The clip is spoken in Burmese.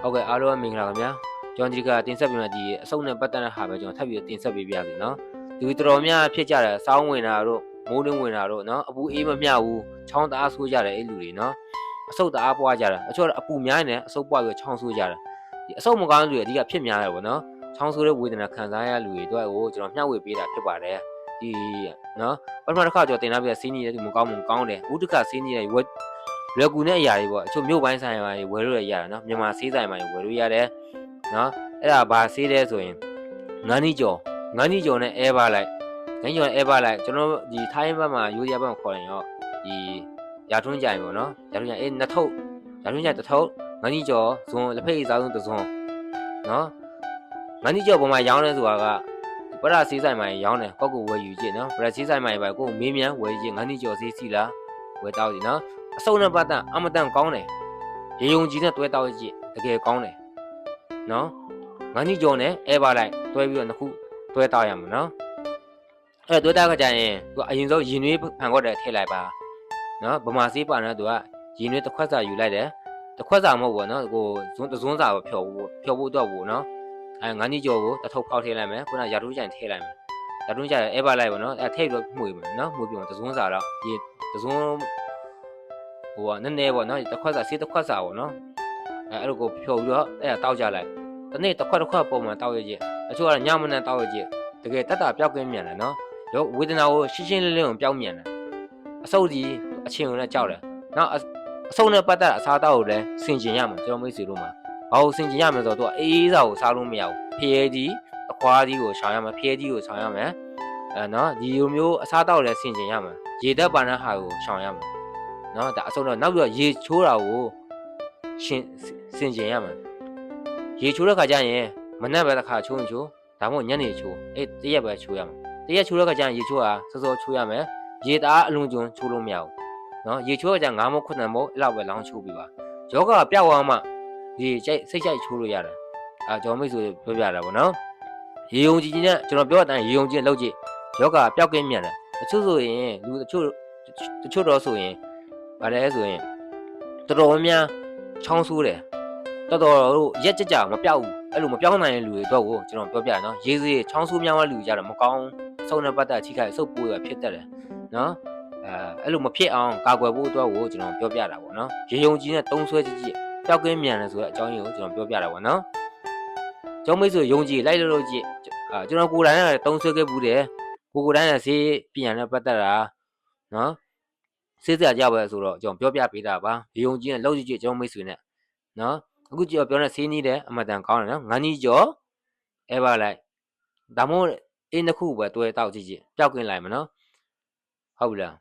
ဟုတ်ကဲ့အားလုံးမင်္ဂလာပါဗျာကျွန်တော်ဒီကတင်ဆက်ပေးမယ့်ဒီအစုံနဲ့ပတ်သက်တဲ့ဟာပဲကျွန်တော်ထပ်ပြီးတင်ဆက်ပေးပါရစေနော်ဒီတော်တော်များဖြစ်ကြတယ်စောင်းဝင်တာတို့မိုးတွင်းဝင်တာတို့နော်အပူအေးမမျှဘူးချောင်းတအားဆိုးကြတယ်အဲ့လူတွေနော်အဆုတ်တအားပွားကြတယ်အချို့အပူများနေအဆုတ်ပွားပြီးချောင်းဆိုးကြတယ်ဒီအဆုတ်မကောင်းတဲ့လူတွေအဓိကဖြစ်များတယ်ပေါ့နော်ချောင်းဆိုးတဲ့ဝေဒနာခံစားရတဲ့လူတွေအတွက်ကိုကျွန်တော်မျှဝေပေးတာဖြစ်ပါတယ်ဒီနော်ပထမတစ်ခါကျွန်တော်တင်လာပြစီးနေတယ်ဒီမကောင်းဘူးကောင်းတယ်ဥဒကစီးနေတယ်လွယ်ကူတဲ့အရာတွေပေါ့အချို့မြို့ပိုင်းဆိုင်ရာတွေဝယ်လို့ရတယ်နော်မြန်မာဆေးဆိုင်မှာဝယ်လို့ရတယ်နော်အဲ့ဒါဘာဆေးလဲဆိုရင်ငန်းနီကျော်နဲ့အဲပါလိုက်ငန်းကျော်နဲ့အဲပါလိုက်ကျွန်တော်ဒီထိုင်းဘက်မှာယူရီးယားဘက်မှာခေါ်ရင်ရောဒီရာထွန်းကြိုင်ပေါ့နော်ရာထွန်းကြိုင်အေးနှစ်ထုပ်ရာထွန်းကြိုင်တစ်ထုပ်ငန်းနီကျော်ဇွန်လက်ဖက်ရည်စားဆုံးတစ်ဇွန်နော်ငန်းနီကျော်ပေါ်မှာရောင်းလဲဆိုတာကပရဆေးဆိုင်မှာရောင်းတယ်ကောက်ကိုဝယ်ယူကြည့်နော်ပရဆေးဆိုင်မှာပဲကိုမေးမြန်းဝယ်ကြည့်ငန်းနီကျော်ဆေးစီလားဝယ်တောက်ကြည့်နော်အစုံနဲ့ပတ်သက်အမတန်ကောင်းတယ်ရေယုံကြီးနဲ့တွဲတောက်ကြည့်တကယ်ကောင်းတယ်နော်ငန်းကြီးကျော်နဲ့အဲပါလိုက်တွဲပြီးတော့နှစ်ခုတွဲတောက်ရမှာနော်အဲ့တွဲတောက်ကကြရင်သူအရင်ဆုံးရင်နွေးဖန်ခွက်တယ်ထည့်လိုက်ပါနော်ဗမာစေးပါနဲ့သူကရင်နွေးတစ်ခွက်စာယူလိုက်တယ်တစ်ခွက်စာမဟုတ်ဘူးနော်ကိုဇွန်းစာပဲဖြော်ဖို့တော့ဘူးနော်အဲငန်းကြီးကျော်ကိုတစ်ထုပ်ဖောက်ထည့်လိုက်မယ်ခုနရာထူးကြိုင်ထည့်လိုက်မယ်ရာထူးကြိုင်အဲပါလိုက်ပေါ့နော်အဲထည့်ပြီးတော့မှုမယ်နော်မှုပြီးတော့တစ်ဇွန်းစာတော့ဒီတစ်ဇွန်းဟိုကနည်းနည်းပေါ့နော်တစ်ခွက်စာဆေးတစ်ခွက်စာပေါ့နော်အဲ့လိုကိုဖြော်ပြီးတော့အဲ့ဒါတောက်ကြလိုက်တနေ့တစ်ခွက်ပုံမှန်တောက်ရကြအချို့ကညမနဲ့တောက်ရကြတကယ်တက်တာပျောက်ကင်းမြန်တယ်နော်ရောဝေဒနာကိုရှင်းလင်းကိုပျောက်မြန်တယ်အဆုတ်ဒီအချင်းကိုလည်းကြောက်တယ်နောက်အဆုတ်နဲ့ပတ်သက်အစားအသောက်ကိုလည်းဆင်ကျင်ရမှာကျွန်တော်မိတ်ဆွေတို့မှာဘာလို့ဆင်ကျင်ရမလဲဆိုတော့သူကအေးစာကိုစားလို့မရဘူးဖျဲကြီးအခွားကြီးကိုရှောင်ရမှာဖျဲကြီးကိုရှောင်ရမယ်နော်ဒီလိုမျိုးအစားအသောက်လည်းဆင်ကျင်ရမှာရေတက်ပါတဲ့ဟာကိုရှောင်ရမှာနော်ဒါအဆုံးတော့နောက်ပြီးတော့ရေချိုးတာကိုဆင်ကျင်ရမှာရေချိုးတဲ့ခါကျရင်မနက်ပဲတစ်ခါချိုးရင်ချိုးဒါမှမဟုတ်ညနေချိုးအေးတရက်ပဲချိုးရမှာတရက်ချိုးတဲ့ခါကျရင်ရေချိုးတာစောစောချိုးရမယ်ရေတအားအလုံးကျွန်းချိုးလို့မရဘူးနော်ရေချိုးတဲ့ခါကျ9မို့9မို့အဲ့လောက်ပဲလောင်းချိုးပြီးပါယောဂပျောက်သွားမှရေစိတ်ကြိုက်ချိုးလို့ရတယ်ကျွန်တော်မိတ်ဆွေပြောပြတာပေါ့နော်ရေုံကြည်နဲ့ကျွန်တော်ပြောတဲ့အတိုင်းရေုံကြည်လောက်ကြည့်ယောဂပျောက်ကင်းမြန်တယ်တချို့ဆိုရင်လူတချို့တော့ဆိုရင်ဗါလဲဆိုရင်တော်တော်များချောင်းဆိုးတယ်တော်တို့ရက်ကြကြမပြောက်ဘူးအဲ့လိုမပြောင်းနိုင်တဲ့လူတွေတော့ကိုကျွန်တော်ပြောပြရနော်ရေးစေးချောင်းဆိုးများတဲ့လူကြတော့မကောင်းဆုံးတဲ့ပတ်သက်ထိခိုက်ဆုပ်ပိုးရဖြစ်တတ်တယ်နော်အဲ့လိုမဖြစ်အောင်ကာကွယ်ဖို့အတွက်ကိုကျွန်တော်ပြောပြတာပေါ့နော်ရေယုံကြီးနဲ့တုံးဆွဲကြည့်ပျောက်ကင်းမြန်တယ်ဆိုတဲ့အကြောင်းရင်းကိုကျွန်တော်ပြောပြတာပေါ့နော်ကျောင်းမိတ်ဆွေယုံကြည်လိုက်လို့ကြည့်ကျွန်တော်ကိုယ်တိုင်ကတုံးဆွဲခဲ့ဘူးတယ်ကိုယ်တိုင်ကဆေးပြန်နဲ့ပတ်သက်တာနော်ဆေးစရာကြပဲဆိုတော့ကျွန်တော်ပြောပြပေးတာပါရေယုံကြီးနဲ့လောက်ကြည့်ကျွန်တော်မိတ်ဆွေနဲ့နော်အခုကျွန်တော်ပြောတဲ့ဆေးနည်းတဲ့အမှန်တန်ကောင်းတယ်နော်ငန်းကြီးကျော်အဲပါလိုက်ဒါမှမဟုတ်အင်းတစ်ခုပဲတွဲတောက်ကြည့်ပျောက်ကင်းလိုက်မနော်ဟုတ်ပြီလား